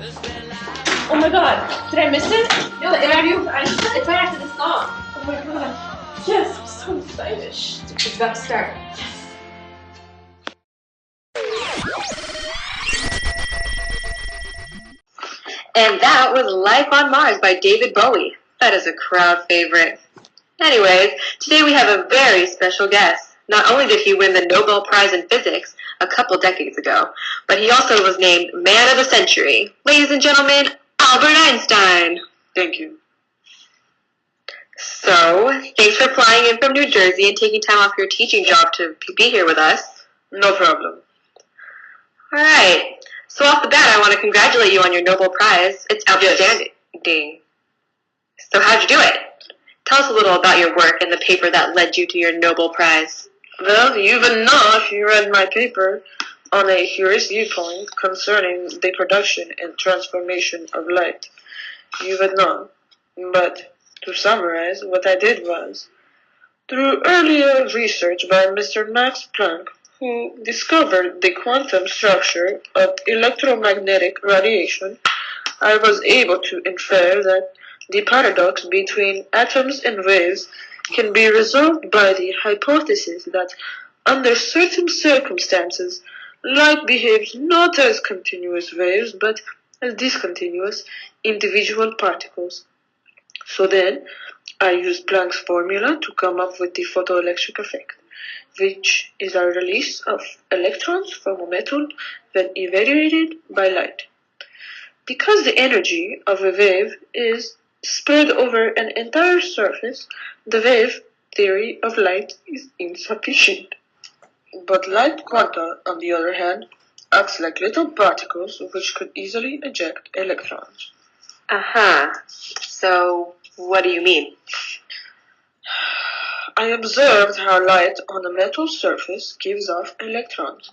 Oh my god, did I miss it? No, the interview with Einstein? It's right after the song. Oh my god. Yes, I'm so excited. It's about to start. And that was Life on Mars by David Bowie. That is a crowd favorite. Anyways, today we have a very special guest. Not only did he win the Nobel Prize in Physics a couple decades ago, but he also was named Man of the Century. Ladies and gentlemen, Albert Einstein. Thank you. So, thanks for flying in from New Jersey and taking time off your teaching job to be here with us. No problem. Alright, so off the bat I want to congratulate you on your Nobel Prize. It's outstanding. Yes. So how'd you do it? Tell us a little about your work and the paper that led you to your Nobel Prize. Well, you would know if you read my paper on a heuristic viewpoint concerning the production and transformation of light. You would know. But to summarize, what I did was, through earlier research by Mr. Max Planck, who discovered the quantum structure of electromagnetic radiation, I was able to infer that the paradox between atoms and waves can be resolved by the hypothesis that under certain circumstances, light behaves not as continuous waves but as discontinuous individual particles. So then, I used Planck's formula to come up with the photoelectric effect, which is a release of electrons from a metal when irradiated by light. Because the energy of a wave is spread over an entire surface, the wave theory of light is insufficient. But light quanta, on the other hand, acts like little particles which could easily eject electrons. So, what do you mean? I observed how light on a metal surface gives off electrons,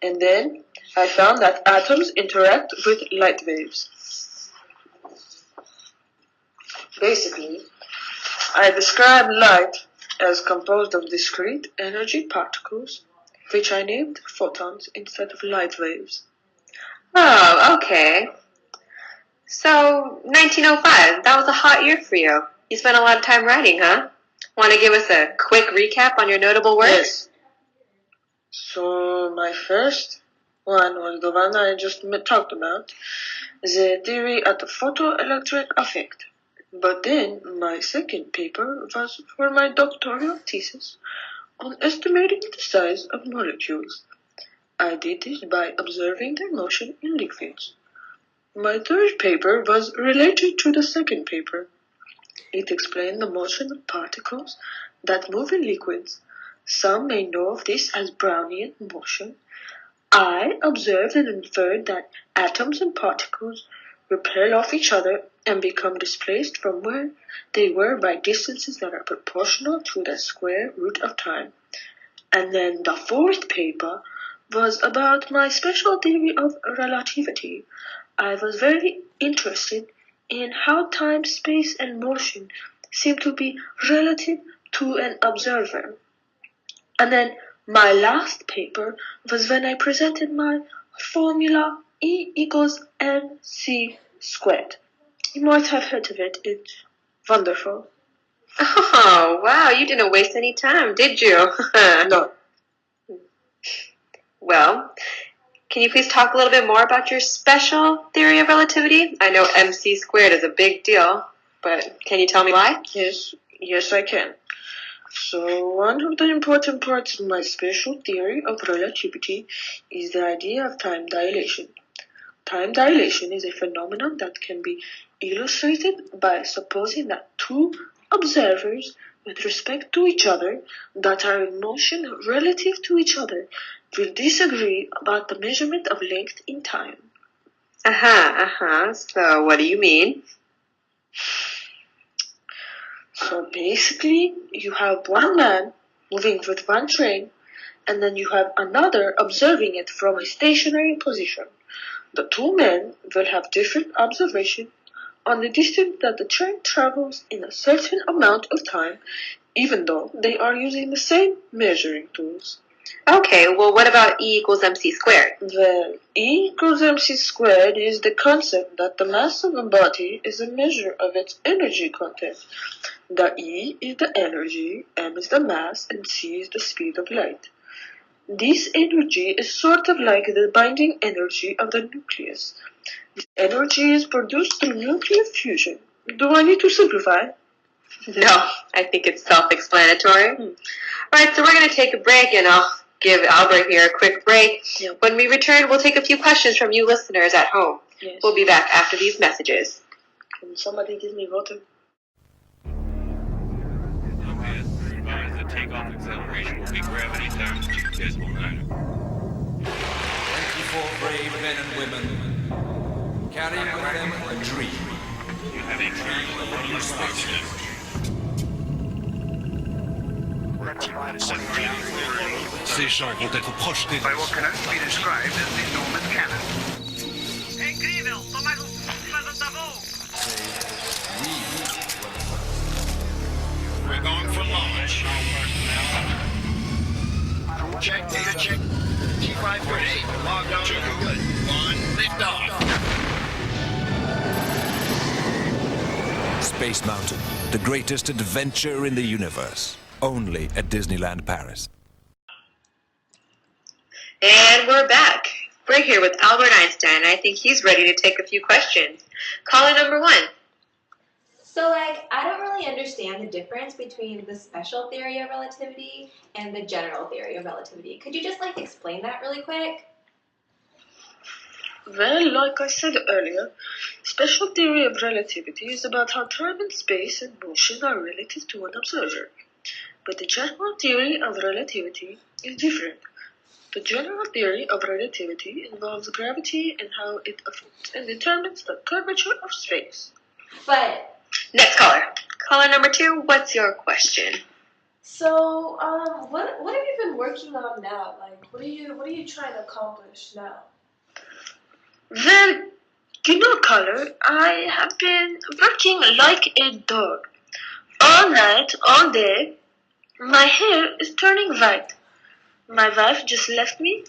and then I found that atoms interact with light waves. Basically, I described light as composed of discrete energy particles, which I named photons instead of light waves. Oh, okay. So, 1905, that was a hot year for you. You spent a lot of time writing, huh? Want to give us a quick recap on your notable work? Yes. So, my first one was the one I just talked about, the theory of the photoelectric effect. But then, my second paper was for my doctoral thesis on estimating the size of molecules. I did this by observing their motion in liquids. My third paper was related to the second paper. It explained the motion of particles that move in liquids. Some may know of this as Brownian motion. I observed and inferred that atoms and particles repel off each other and become displaced from where they were by distances that are proportional to the square root of time. And then the fourth paper was about my special theory of relativity. I was very interested in how time, space, and motion seem to be relative to an observer. And then my last paper was when I presented my formula E equals mc squared. You might have heard of it. It's wonderful. Oh, wow, you didn't waste any time, did you? No. Well, can you please talk a little bit more about your special theory of relativity? I know mc squared is a big deal, but can you tell me why? Yes, I can. So, one of the important parts of my special theory of relativity is the idea of time dilation. Time dilation is a phenomenon that can be illustrated by supposing that two observers with respect to each other that are in motion relative to each other will disagree about the measurement of length in time. So what do you mean? So basically, you have one man moving with one train, and then you have another observing it from a stationary position. The two men will have different observations on the distance that the train travels in a certain amount of time, even though they are using the same measuring tools. Okay, well, what about E equals mc squared? Well, E equals mc squared is the concept that the mass of a body is a measure of its energy content. The E is the energy, m is the mass, and c is the speed of light. This energy is sort of like the binding energy of the nucleus. This energy is produced through nuclear fusion. Do I need to simplify? No, I think it's self-explanatory. Alright, so we're going to take a break, and I'll give Albert here a quick break. Yep. When we return, we'll take a few questions from you listeners at home. Yes. We'll be back after these messages. Can somebody give me water? The takeoff acceleration will be gravity times 2.9. 24 brave men and women, carrying with them a dream. You have a dream of a new spaceship. Ces gens vont être projetés by what can only be described as the enormous cannon. Incrível! Só mais levanta voo! We're going for launch. Check, data check. T538, logged on. Good. One, lift off. Space Mountain, the greatest adventure in the universe. Only at Disneyland Paris. And we're back. We're here with Albert Einstein. I think he's ready to take a few questions. Caller number 1. So, I don't really understand the difference between the special theory of relativity and the general theory of relativity. Could you just, explain that really quick? Well, like I said earlier, special theory of relativity is about how time and space and motion are relative to an observer. But the general theory of relativity is different. The general theory of relativity involves gravity and how it affects and determines the curvature of space. But, Next caller. Caller number 2, what's your question? So, what have you been working on now? What are you trying to accomplish now? Well, caller, I have been working like a dog. All night, all day. My hair is turning white. My wife just left me,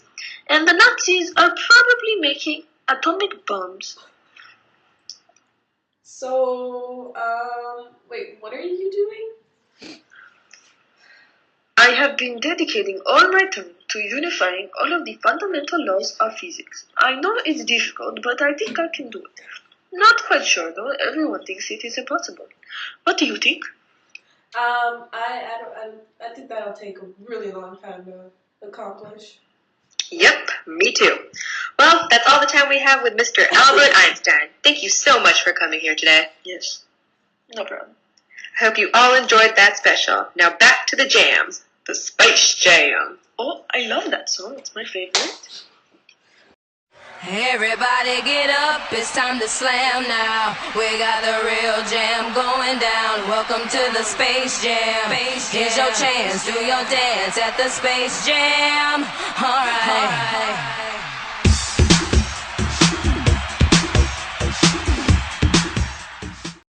and the Nazis are probably making atomic bombs. So, wait, what are you doing? I have been dedicating all my time to unifying all of the fundamental laws of physics. I know it's difficult, but I think I can do it. Not quite sure though, everyone thinks it is impossible. What do you think? I think that'll take a really long time to accomplish. Yep, me too. Well, that's all the time we have with Mr. Albert Einstein. Thank you so much for coming here today. Yes, no problem. I hope you all enjoyed that special. Now back to the jams. The Space Jam. Oh, I love that song. It's my favorite. Everybody get up, it's time to slam now. We got the real jam going down. Welcome to the Space Jam. Here's your chance, do your dance at the Space Jam. Alright.